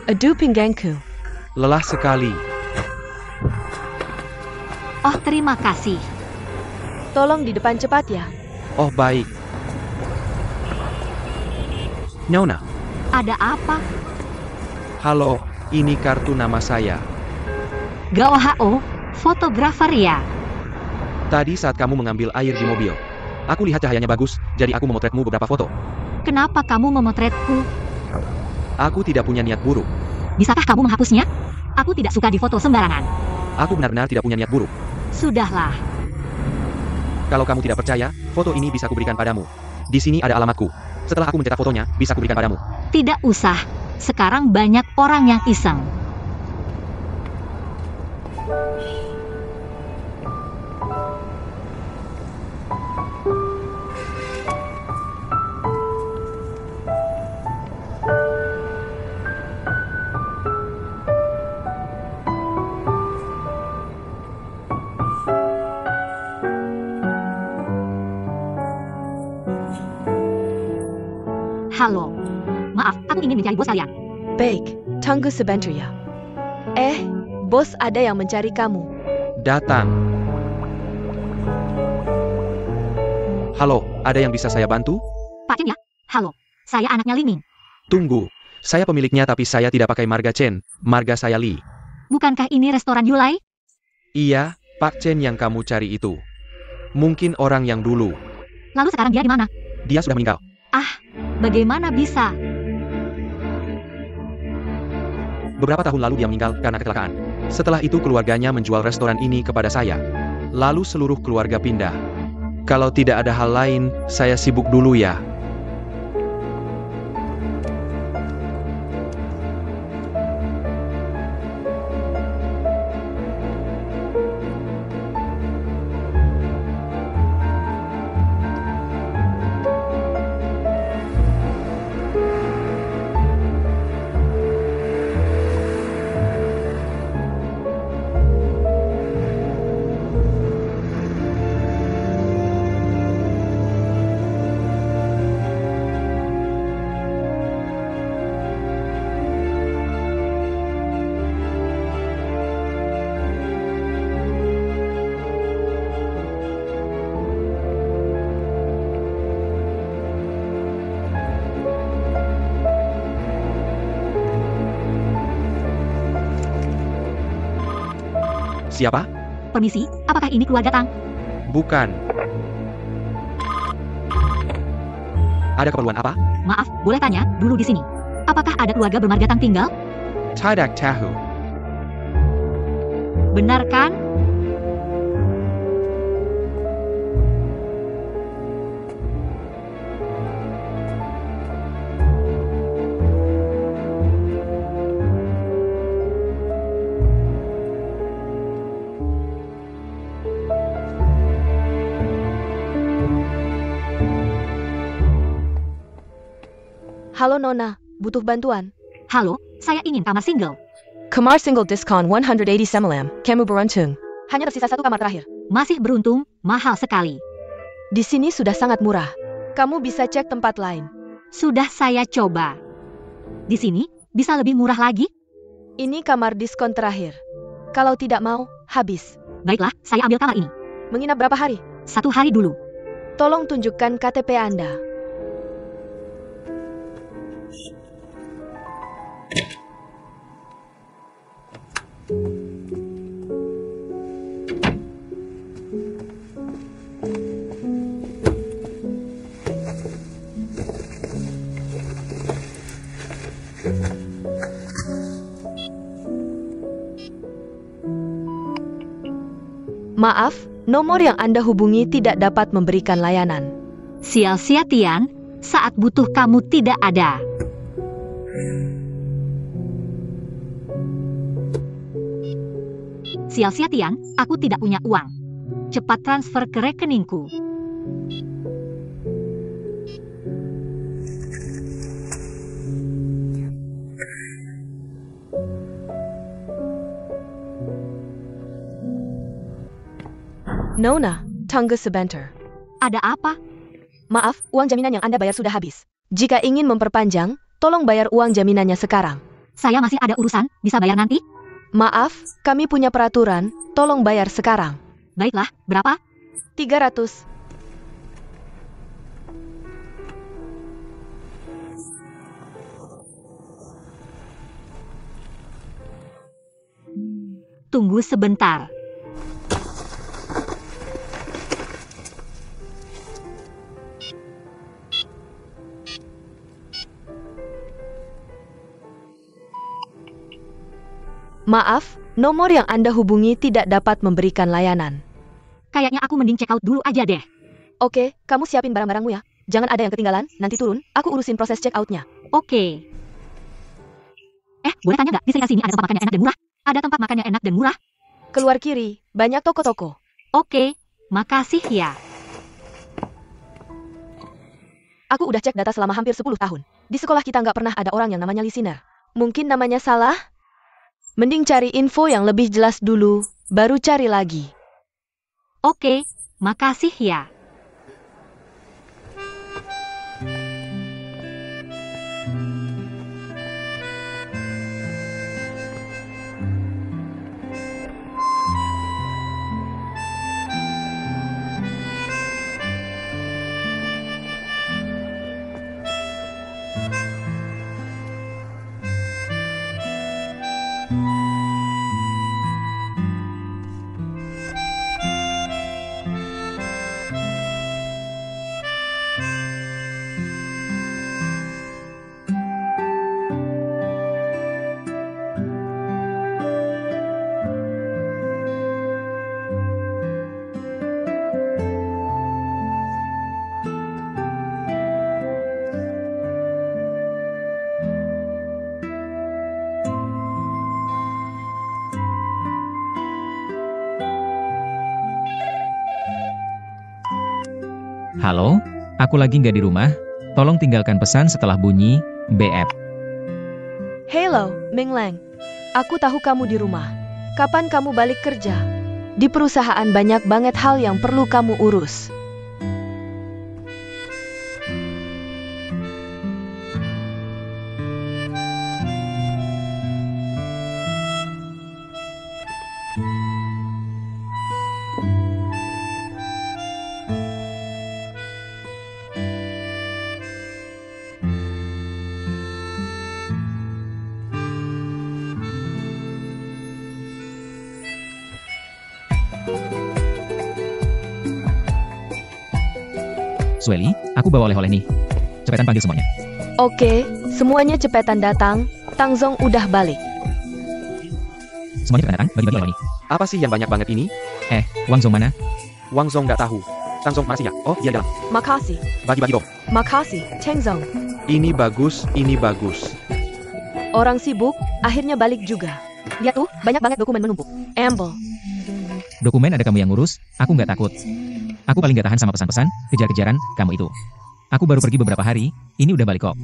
Aduh pinggangku. Lelah sekali. Oh, terima kasih. Tolong di depan cepat ya. Oh baik. Nona. Ada apa? Halo, ini kartu nama saya. Gao Hao, fotografer ya. Tadi saat kamu mengambil air di mobil, aku lihat cahayanya bagus, jadi aku memotretmu beberapa foto. Kenapa kamu memotretku? Aku tidak punya niat buruk. Bisakah kamu menghapusnya? Aku tidak suka difoto sembarangan. Aku benar-benar tidak punya niat buruk. Sudahlah. Kalau kamu tidak percaya, foto ini bisa kuberikan padamu. Di sini ada alamatku. Setelah aku mencetak fotonya, bisa kuberikan padamu. Tidak usah. Sekarang banyak orang yang iseng. Halo. Maaf, aku ingin mencari bos kalian. Baik, tunggu sebentar ya. Bos ada yang mencari kamu. Datang. Halo, ada yang bisa saya bantu? Pak Chen ya? Halo, saya anaknya Li Ming. Tunggu, saya pemiliknya tapi saya tidak pakai marga Chen, marga saya Li. Bukankah ini restoran Yulai? Iya, Pak Chen yang kamu cari itu. Mungkin orang yang dulu. Lalu sekarang dia di mana? Dia sudah meninggal. Bagaimana bisa? Beberapa tahun lalu dia meninggal karena kecelakaan. Setelah itu keluarganya menjual restoran ini kepada saya. Lalu seluruh keluarga pindah. Kalau tidak ada hal lain, saya sibuk dulu ya. Siapa? Permisi, apakah ini keluarga Tang? Bukan. Ada keperluan apa? Maaf, boleh tanya dulu di sini. Apakah ada keluarga bermarga Tang tinggal? Tidak tahu. Benar kan? Halo Nona, butuh bantuan? Halo, saya ingin kamar single. Kamar single diskon 180 semalam, kamu beruntung. Hanya tersisa satu kamar terakhir. Masih beruntung, mahal sekali. Di sini sudah sangat murah. Kamu bisa cek tempat lain. Sudah saya coba. Di sini, bisa lebih murah lagi? Ini kamar diskon terakhir. Kalau tidak mau, habis. Baiklah, saya ambil kamar ini. Menginap berapa hari? 1 hari dulu. Tolong tunjukkan KTP Anda. Maaf, nomor yang Anda hubungi tidak dapat memberikan layanan. Sia-sia Tian, saat butuh kamu tidak ada. Sia-sia Tian, aku tidak punya uang. Cepat transfer ke rekeningku. Nona, tunggu sebentar. Ada apa? Maaf, uang jaminan yang Anda bayar sudah habis. Jika ingin memperpanjang, tolong bayar uang jaminannya sekarang. Saya masih ada urusan, bisa bayar nanti? Maaf, kami punya peraturan, tolong bayar sekarang. Baiklah, berapa? 300. Tunggu sebentar. Maaf, nomor yang Anda hubungi tidak dapat memberikan layanan. Kayaknya aku mending check out dulu aja deh. Oke, kamu siapin barang-barangmu ya. Jangan ada yang ketinggalan, nanti turun, aku urusin proses check out-nya. Oke. Boleh tanya nggak, di sekitar sini ada tempat makan yang enak dan murah? Ada tempat makan yang enak dan murah? Keluar kiri, banyak toko-toko. Oke, makasih ya. Aku udah cek data selama hampir 10 tahun. Di sekolah kita nggak pernah ada orang yang namanya listener. Mungkin namanya salah? Mending cari info yang lebih jelas dulu, baru cari lagi. Oke, makasih ya. Halo, aku lagi nggak di rumah. Tolong tinggalkan pesan setelah bunyi BF. Hello, Ming Lang. Aku tahu kamu di rumah. Kapan kamu balik kerja? Di perusahaan banyak banget hal yang perlu kamu urus. Sueli, aku bawa oleh-oleh nih. Cepetan panggil semuanya. Oke, semuanya cepetan datang. Tang Zong udah balik. Semuanya cepetan datang, bagi-bagi oleh-oleh nih. Apa sih yang banyak banget ini? Wang Zong mana? Wang Zong nggak tahu. Tang Zong mana sih ya? Oh, iya dalam. Makasih, Bagi-bagi dong. makasih, Cheng Zong. Ini bagus, ini bagus. Orang sibuk, akhirnya balik juga. Lihat tuh, banyak banget dokumen menumpuk. Amble. Dokumen ada kamu yang ngurus, aku nggak takut. Aku paling nggak tahan sama pesan-pesan, kejar-kejaran, kamu itu. Aku baru pergi beberapa hari, ini udah balik kok.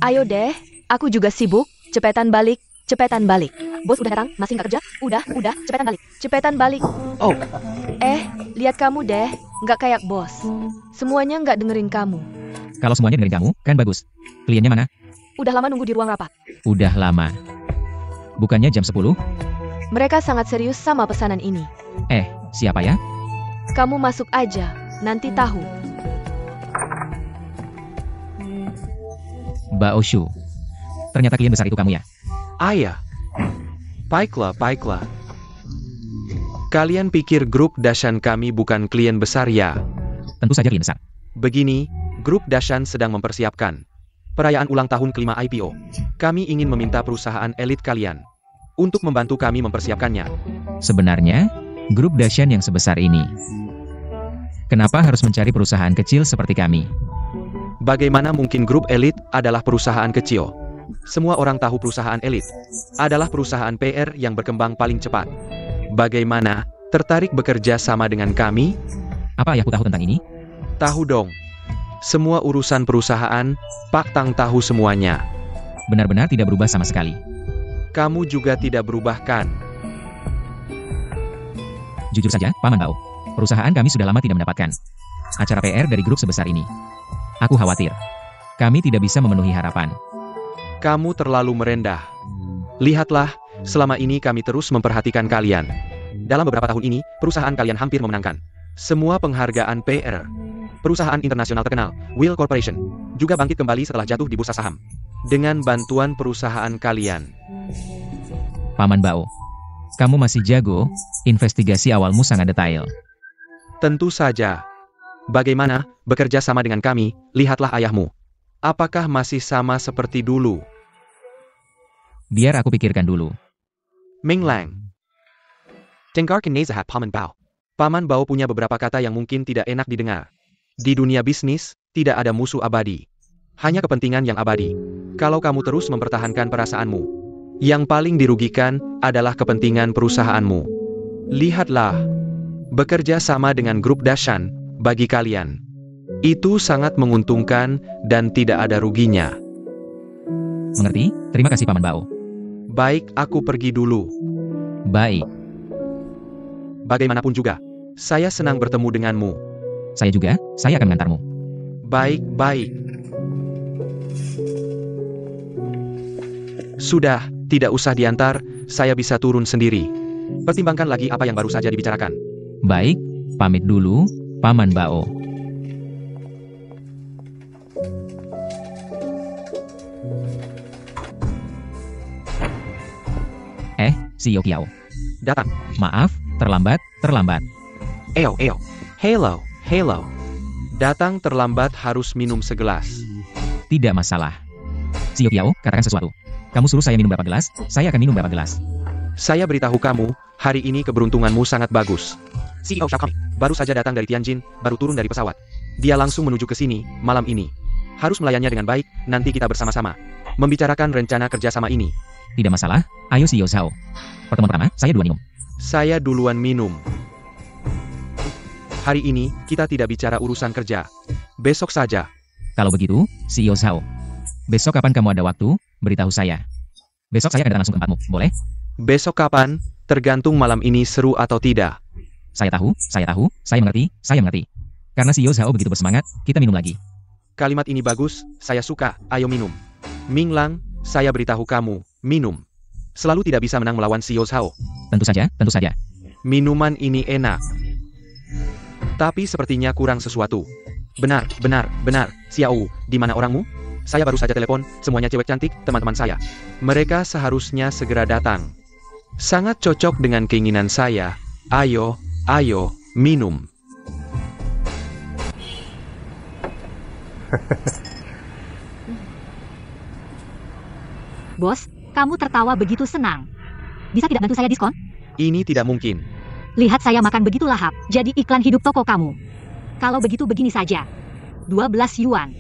Ayo deh, aku juga sibuk. Cepetan balik, cepetan balik. Bos udah datang, masih nggak kerja? Udah, cepetan balik. Cepetan balik. Oh, Lihat kamu deh, nggak kayak bos. Semuanya nggak dengerin kamu. Kalau semuanya dengerin kamu, kan bagus. Kliennya mana? Udah lama nunggu di ruang rapat. Udah lama. Bukannya jam 10? Mereka sangat serius sama pesanan ini. Siapa ya? Kamu masuk aja, nanti tahu. Bao Shu. Ternyata klien besar itu kamu ya? ayah. Baiklah, baiklah. Kalian pikir grup Dashan kami bukan klien besar ya? Tentu saja klien besar. Begini, grup Dashan sedang mempersiapkan perayaan ulang tahun kelima IPO. Kami ingin meminta perusahaan elit kalian untuk membantu kami mempersiapkannya. Sebenarnya, grup Dashan yang sebesar ini, kenapa harus mencari perusahaan kecil seperti kami? Bagaimana mungkin grup elit adalah perusahaan kecil? Semua orang tahu perusahaan elit adalah perusahaan PR yang berkembang paling cepat. Bagaimana tertarik bekerja sama dengan kami? Apa ayahku tahu tentang ini? Tahu dong. Semua urusan perusahaan, Pak Tang tahu semuanya. Benar-benar tidak berubah sama sekali. Kamu juga tidak berubah kan? Jujur saja, Paman Bao, perusahaan kami sudah lama tidak mendapatkan acara PR dari grup sebesar ini. Aku khawatir kami tidak bisa memenuhi harapan. Kamu terlalu merendah. Lihatlah, selama ini kami terus memperhatikan kalian. Dalam beberapa tahun ini, perusahaan kalian hampir memenangkan semua penghargaan PR. Perusahaan internasional terkenal, Will Corporation, juga bangkit kembali setelah jatuh di bursa saham. Dengan bantuan perusahaan kalian. Paman Bao, kamu masih jago, investigasi awalmu sangat detail. Tentu saja. Bagaimana bekerja sama dengan kami? Lihatlah ayahmu. Apakah masih sama seperti dulu? Biar aku pikirkan dulu. Ming Lang. Dengarkan nasihat Paman Bao. Paman Bao punya beberapa kata yang mungkin tidak enak didengar. Di dunia bisnis, tidak ada musuh abadi. Hanya kepentingan yang abadi. Kalau kamu terus mempertahankan perasaanmu, yang paling dirugikan adalah kepentingan perusahaanmu. Lihatlah. Bekerja sama dengan grup Dashan, bagi kalian, itu sangat menguntungkan dan tidak ada ruginya. Mengerti? Terima kasih Paman Bao. Baik, aku pergi dulu. Baik, Bagaimanapun juga, saya senang bertemu denganmu. saya juga, saya akan mengantarmu. Baik. Sudah, tidak usah diantar, saya bisa turun sendiri. Pertimbangkan lagi apa yang baru saja dibicarakan. Baik, pamit dulu, Paman Bao. CEO Kiao. Datang. Maaf, terlambat. Hello. Datang terlambat harus minum segelas. Tidak masalah. Xiao Qiao, katakan sesuatu. Kamu suruh saya minum berapa gelas, saya akan minum berapa gelas. Saya beritahu kamu, hari ini keberuntunganmu sangat bagus. CEO Shao baru saja datang dari Tianjin, baru turun dari pesawat. Dia langsung menuju ke sini, malam ini. Harus melayaninya dengan baik, nanti kita bersama-sama membicarakan rencana kerjasama ini. Tidak masalah, ayo Xiao Zhao. Pertemuan pertama, saya duluan minum. Saya duluan minum. Hari ini, kita tidak bicara urusan kerja. Besok saja. Kalau begitu, Xiao Zhao. Besok kapan kamu ada waktu, beritahu saya. Besok saya akan datang langsung ke tempatmu, boleh? Besok kapan? Tergantung malam ini seru atau tidak. Saya tahu, saya mengerti. Karena Xiao Zhao begitu bersemangat, kita minum lagi. Kalimat ini bagus, saya suka, ayo minum. Ming Lang, saya beritahu kamu, minum. Selalu tidak bisa menang melawan Xiao Zhao. Tentu saja. Minuman ini enak. Tapi sepertinya kurang sesuatu. Benar. Xiao, di mana orangmu? Saya baru saja telepon, semuanya cewek cantik, teman-teman saya. Mereka seharusnya segera datang. Sangat cocok dengan keinginan saya. Ayo, minum. Bos, kamu tertawa begitu senang. Bisa tidak bantu saya diskon? Ini tidak mungkin. Lihat saya makan begitu lahap, jadi iklan hidup toko kamu. Kalau begitu begini saja. 12 yuan.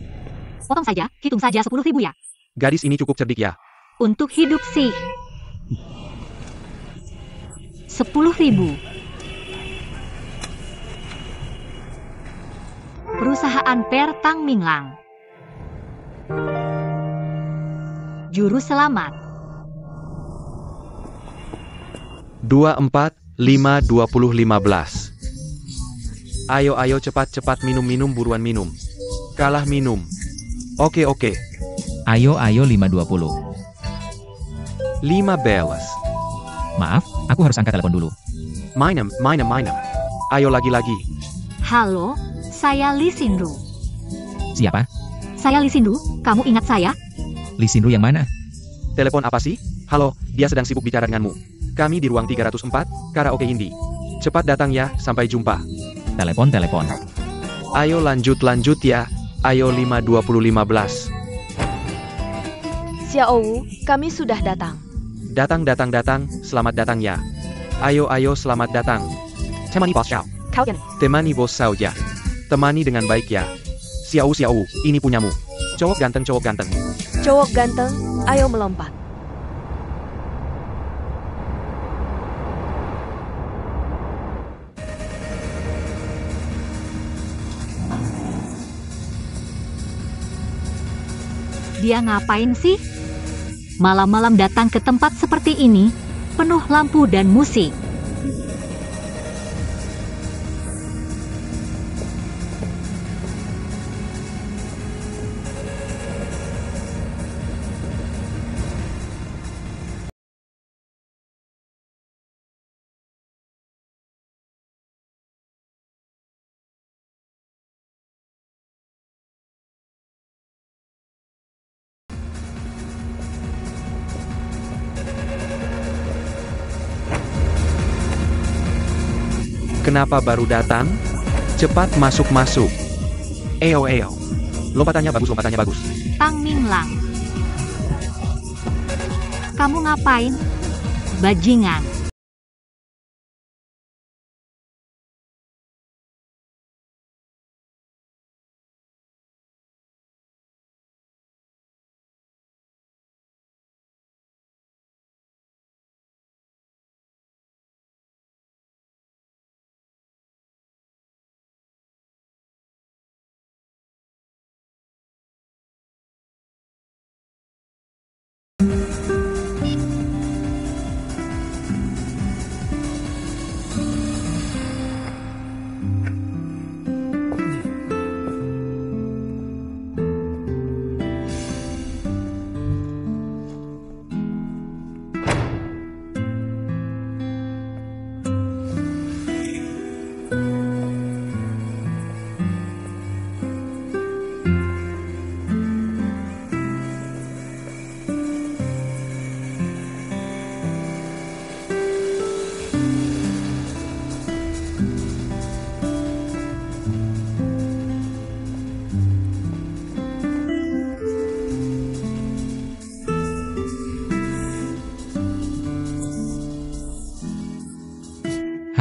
Potong saja, hitung saja 10.000 ya. Gadis ini cukup cerdik ya. Untuk hidup sih. 10.000. Perusahaan Per Tang Minglang. Juru selamat. 24, 5, 20, 15. Ayo cepat minum buruan minum. Kalah minum. Oke. Ayo 5.20. 5 bells. Maaf, aku harus angkat telepon dulu. Mainem. Ayo lagi. Halo, saya Li Xinru. Siapa? Saya Li Xinru, kamu ingat saya? Li Xinru yang mana? Telepon apa sih? Halo, dia sedang sibuk bicara denganmu. Kami di ruang 304, karaoke indie. Cepat datang ya, sampai jumpa. Telepon. Ayo lanjut ya. Ayo 5.20, 15. Xiao Wu, kami sudah datang. Datang, selamat datang ya. Ayo, selamat datang. Temani bos Xiao. Temani bos Xiao ya. Temani dengan baik ya. Xiao Wu, ini punyamu. Cowok ganteng. Cowok ganteng, ayo melompat. Dia ngapain sih? Malam-malam datang ke tempat seperti ini, penuh lampu dan musik. Kenapa baru datang? Cepat masuk. Eo. Lompatannya bagus. Tang Minglang. Kamu ngapain? Bajingan.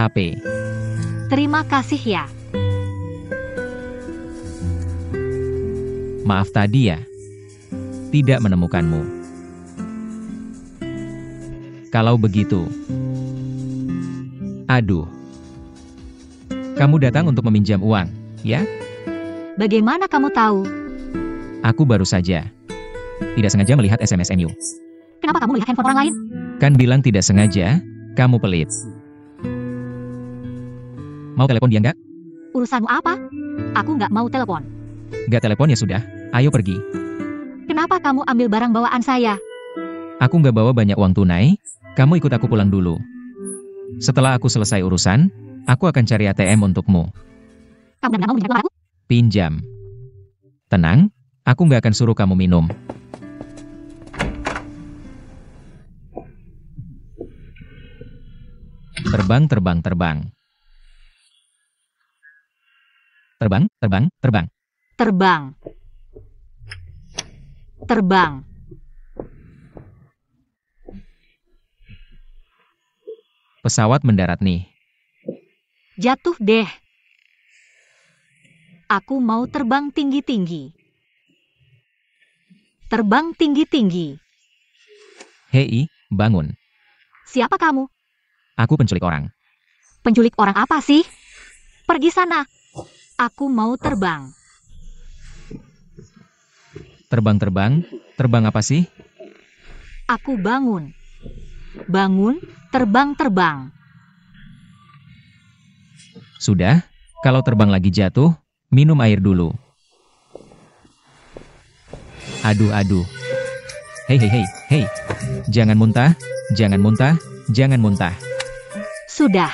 HP. Terima kasih ya. Maaf tadi ya. Tidak menemukanmu. Kalau begitu. Aduh. Kamu datang untuk meminjam uang, ya? Bagaimana kamu tahu? Aku baru saja. Tidak sengaja melihat SMS-mu. Kenapa kamu melihat handphone orang lain? Kan bilang tidak sengaja, kamu pelit. Mau telepon dia nggak? Urusanmu apa? Aku nggak mau telepon. Nggak telepon ya sudah, ayo pergi. Kenapa kamu ambil barang bawaan saya? Aku nggak bawa banyak uang tunai, kamu ikut aku pulang dulu. Setelah aku selesai urusan, aku akan cari ATM untukmu. Kamu benar-benar mau minjam uang aku? Pinjam. Tenang, aku nggak akan suruh kamu minum. Terbang, terbang, terbang. Terbang, terbang, terbang. Terbang. Terbang. Pesawat mendarat nih. Jatuh deh. Aku mau terbang tinggi-tinggi. Terbang tinggi-tinggi. Hei, bangun. Siapa kamu? Aku penculik orang. Penculik orang apa sih? Pergi sana. Aku mau terbang. Terbang, terbang. Terbang apa sih? Aku bangun. Bangun, terbang, terbang. Sudah, kalau terbang lagi jatuh, minum air dulu. Aduh, aduh. Hei, hei, hei, hei. Jangan muntah, jangan muntah, jangan muntah. Sudah.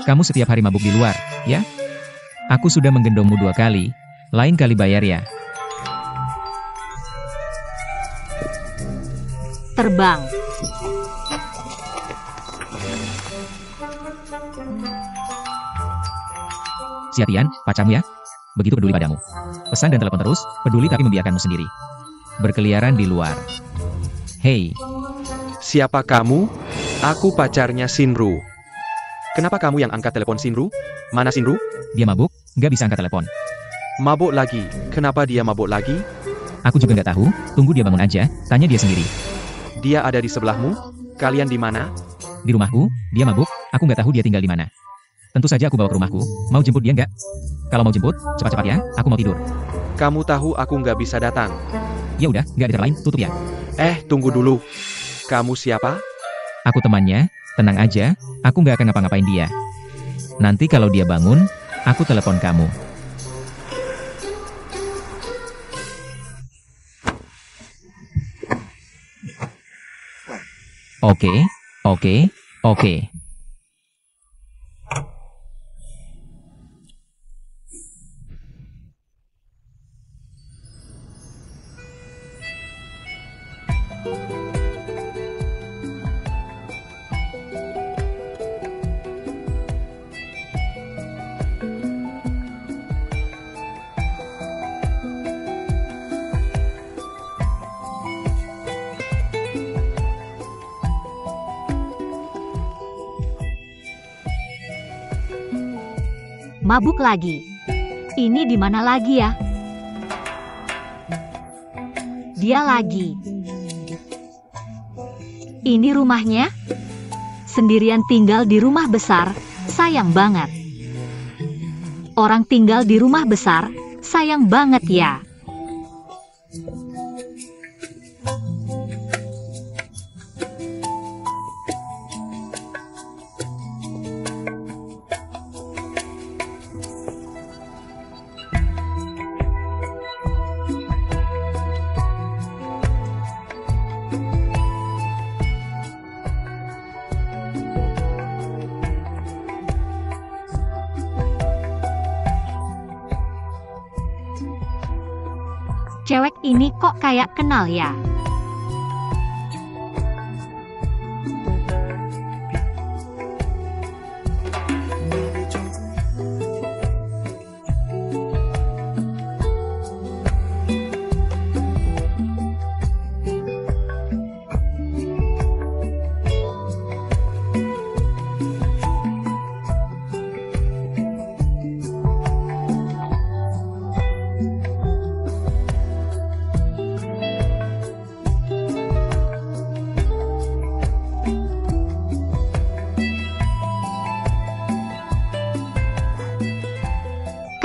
Kamu setiap hari mabuk di luar, ya? Aku sudah menggendongmu 2 kali, lain kali bayar ya. Terbang. Siatian, pacarmu ya? Begitu peduli padamu. Pesan dan telepon terus, peduli tapi membiarkanmu sendiri. Berkeliaran di luar. Hei, Siapa kamu? Aku pacarnya Shinru. Kenapa kamu yang angkat telepon Shinru? Mana Shinru? dia mabuk, nggak bisa angkat telepon. Mabuk lagi. Kenapa dia mabuk lagi? Aku juga nggak tahu, tunggu dia bangun aja, tanya dia sendiri. Dia ada di sebelahmu? Kalian di mana? Di rumahku, dia mabuk, aku nggak tahu dia tinggal di mana. Tentu saja aku bawa ke rumahku, mau jemput dia nggak? Kalau mau jemput, cepat-cepat ya, aku mau tidur. Kamu tahu aku nggak bisa datang. Ya udah, nggak ada cara lain, tutup ya. Tunggu dulu. Kamu siapa? Aku temannya, tenang aja, aku nggak akan ngapa-ngapain dia. Nanti kalau dia bangun, aku telepon kamu. Oke, oke, oke. Mabuk lagi. Ini di mana lagi ya? Dia lagi. Ini rumahnya? Sendirian tinggal di rumah besar, sayang banget. Orang tinggal di rumah besar, sayang banget ya. Cewek ini kok kayak kenal ya?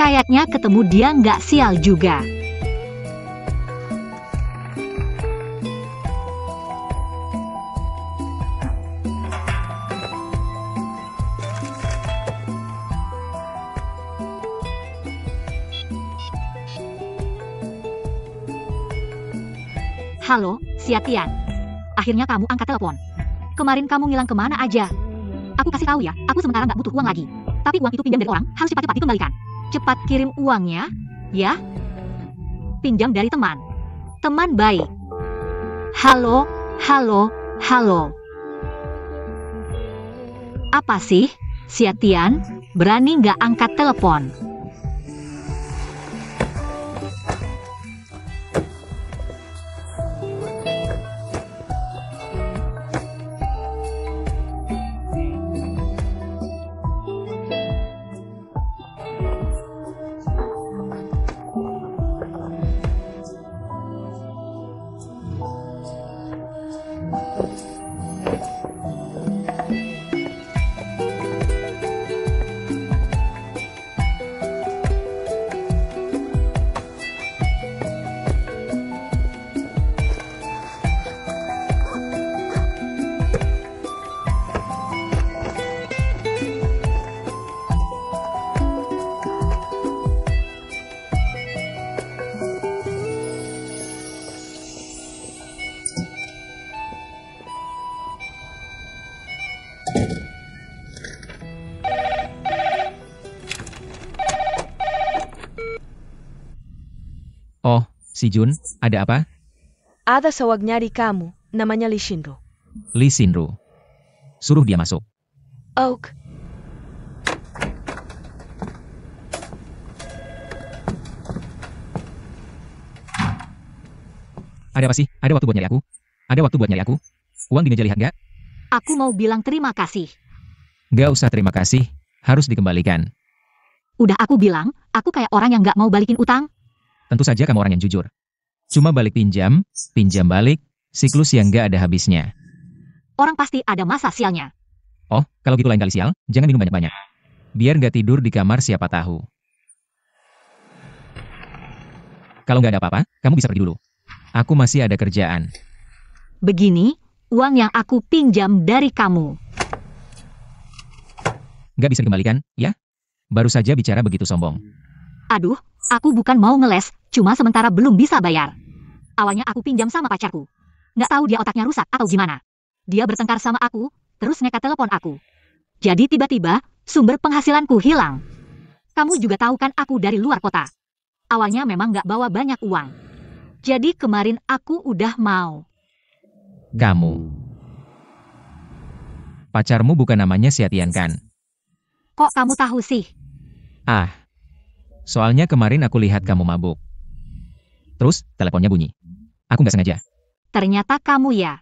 Kayaknya ketemu dia nggak sial juga. Halo, Xiatian. Akhirnya kamu angkat telepon. Kemarin kamu ngilang kemana aja? Aku kasih tahu ya, aku sementara nggak butuh uang lagi. Tapi uang itu pinjam dari orang, harus cepat-cepat dikembalikan. Cepat kirim uangnya, ya. Pinjam dari teman. Teman baik. Halo, halo, halo. Apa sih, Xiatian? Berani nggak angkat telepon? Oh, si Jun, ada apa? Ada sewak nyari kamu, namanya Lee Shinro. Lee Shinro. Suruh dia masuk. Oak. Ada apa sih? Ada waktu buat nyari aku? Ada waktu buat nyari aku? Uang di meja lihat nggak? Aku mau bilang terima kasih. Nggak usah terima kasih. Harus dikembalikan. Udah aku bilang, aku kayak orang yang nggak mau balikin utang. Tentu saja kamu orang yang jujur. Cuma balik pinjam balik, siklus yang nggak ada habisnya. Orang pasti ada masa sialnya. Oh, kalau gitu lain kali sial, jangan minum banyak-banyak. Biar nggak tidur di kamar siapa tahu. Kalau nggak ada apa-apa, kamu bisa pergi dulu. Aku masih ada kerjaan. Begini, uang yang aku pinjam dari kamu. Nggak bisa dikembalikan, ya? Baru saja bicara begitu sombong. Aduh, aku bukan mau ngeles, cuma sementara belum bisa bayar. Awalnya aku pinjam sama pacarku. Nggak tahu dia otaknya rusak atau gimana. Dia bertengkar sama aku, terus nekat telepon aku. Jadi tiba-tiba, sumber penghasilanku hilang. Kamu juga tahu kan aku dari luar kota. Awalnya memang nggak bawa banyak uang. Jadi kemarin aku udah mau. Kamu. Pacarmu bukan namanya Xiatian kan? Kok kamu tahu sih? Ah. Soalnya kemarin aku lihat kamu mabuk. Terus, teleponnya bunyi. Aku nggak sengaja. Ternyata kamu ya.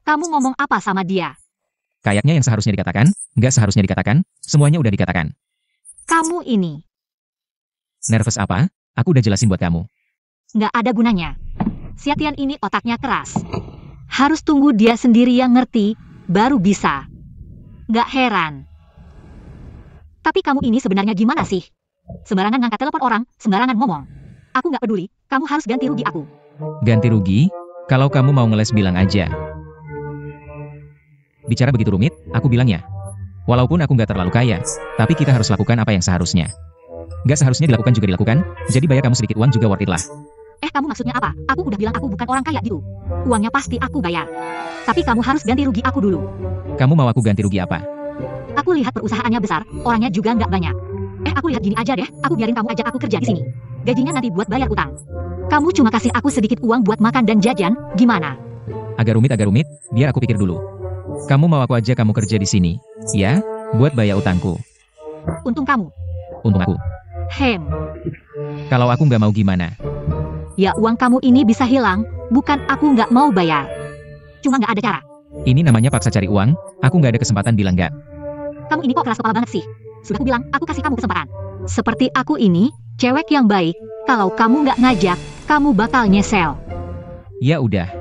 Kamu ngomong apa sama dia? Kayaknya yang seharusnya dikatakan, nggak seharusnya dikatakan, semuanya udah dikatakan. Kamu ini. Nervous apa? Aku udah jelasin buat kamu. Nggak ada gunanya. Xiatian ini otaknya keras. Harus tunggu dia sendiri yang ngerti, baru bisa. Nggak heran. Tapi kamu ini sebenarnya gimana sih? Sembarangan ngangkat telepon orang, sembarangan ngomong. Aku nggak peduli, kamu harus ganti rugi aku. Ganti rugi? Kalau kamu mau ngeles bilang aja. Bicara begitu rumit, aku bilang ya. Walaupun aku nggak terlalu kaya, tapi kita harus lakukan apa yang seharusnya. Nggak seharusnya dilakukan juga dilakukan, jadi bayar kamu sedikit uang juga worth it lah. Kamu maksudnya apa? Aku udah bilang aku bukan orang kaya gitu. Uangnya pasti aku bayar. Tapi kamu harus ganti rugi aku dulu. Kamu mau aku ganti rugi apa? Aku lihat perusahaannya besar, orangnya juga nggak banyak. Aku lihat gini aja deh, aku biarin kamu ajak aku kerja di sini. Gajinya nanti buat bayar utang. Kamu cuma kasih aku sedikit uang buat makan dan jajan, gimana? Agak rumit, biar aku pikir dulu. Kamu mau aku ajak kamu kerja di sini, ya? Buat bayar utangku. Untung kamu. Untung aku. Kalau aku nggak mau gimana? Ya uang kamu ini bisa hilang, bukan aku nggak mau bayar. Cuma nggak ada cara. Ini namanya paksa cari uang, aku nggak ada kesempatan bilang nggak. Kamu ini kok keras kepala banget sih? Sudah aku bilang, aku kasih kamu kesempatan. Seperti aku ini, cewek yang baik, kalau kamu nggak ngajak, kamu bakal nyesel. Ya udah.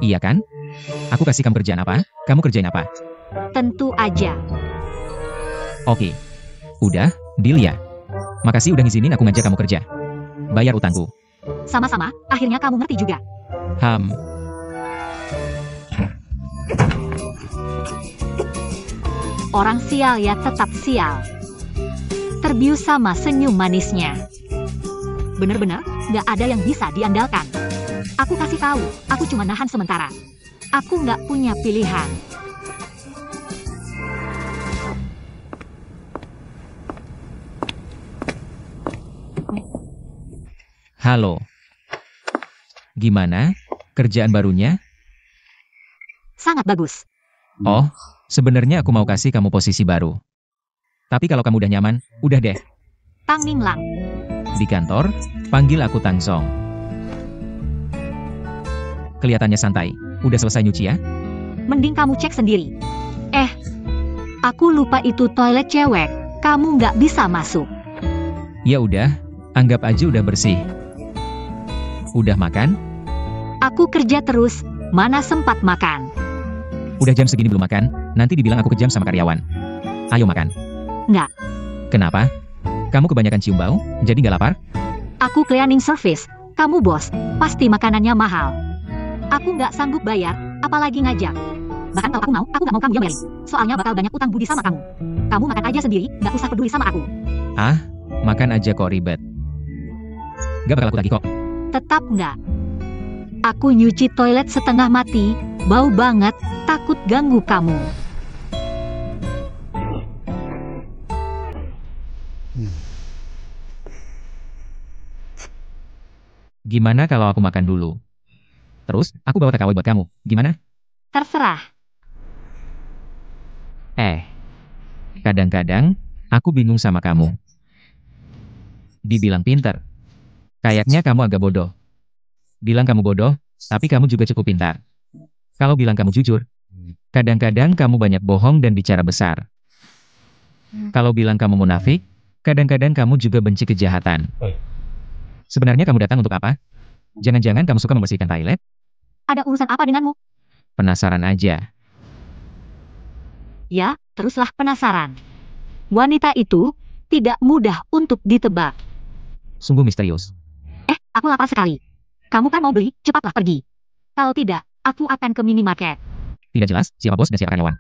Iya kan? Aku kasih kamu kerjaan apa, kamu kerjain apa? Tentu aja. Oke. Udah, deal ya? Makasih udah ngizinin aku ngajak kamu kerja. Bayar utangku. Sama-sama, akhirnya kamu ngerti juga. Orang sial ya tetap sial. Terbius sama senyum manisnya. Bener-bener, nggak ada yang bisa diandalkan. Aku kasih tahu, aku cuma nahan sementara. Aku nggak punya pilihan. Halo. Gimana? Kerjaan barunya? Sangat bagus. Oh, sebenarnya aku mau kasih kamu posisi baru. Tapi kalau kamu udah nyaman, udah deh. Tang Ninglang. Di kantor, panggil aku Tang Song. Kelihatannya santai. Udah selesai nyuci ya? Mending kamu cek sendiri. Aku lupa itu toilet cewek. Kamu nggak bisa masuk. Ya udah, anggap aja udah bersih. Udah makan? Aku kerja terus, mana sempat makan. Udah jam segini belum makan, nanti dibilang aku kejam sama karyawan. Ayo makan. Nggak. Kenapa? Kamu kebanyakan cium bau, jadi nggak lapar? Aku cleaning service. Kamu bos, pasti makanannya mahal. Aku nggak sanggup bayar, apalagi ngajak. Bahkan kalau aku mau, aku nggak mau kamu yang beli. Soalnya bakal banyak utang budi sama kamu. Kamu makan aja sendiri, nggak usah peduli sama aku. Makan aja kok ribet. Nggak bakal aku lagi kok. Tetap nggak. Aku nyuci toilet setengah mati, bau banget, takut ganggu kamu. Gimana kalau aku makan dulu? Terus, aku bawa takeaway buat kamu. Gimana? Terserah. Kadang-kadang, aku bingung sama kamu. Dibilang pintar. Kayaknya kamu agak bodoh. Bilang kamu bodoh, tapi kamu juga cukup pintar. Kalau bilang kamu jujur, kadang-kadang kamu banyak bohong dan bicara besar. Kalau bilang kamu munafik, kadang-kadang kamu juga benci kejahatan. Sebenarnya kamu datang untuk apa? Jangan-jangan kamu suka membersihkan toilet? Ada urusan apa denganmu? Penasaran aja. Ya, teruslah penasaran. Wanita itu tidak mudah untuk ditebak. Sungguh misterius. Aku lapar sekali. Kamu kan mau beli, cepatlah pergi. Kalau tidak, aku akan ke minimarket. Tidak jelas siapa bos dan siapa karyawan.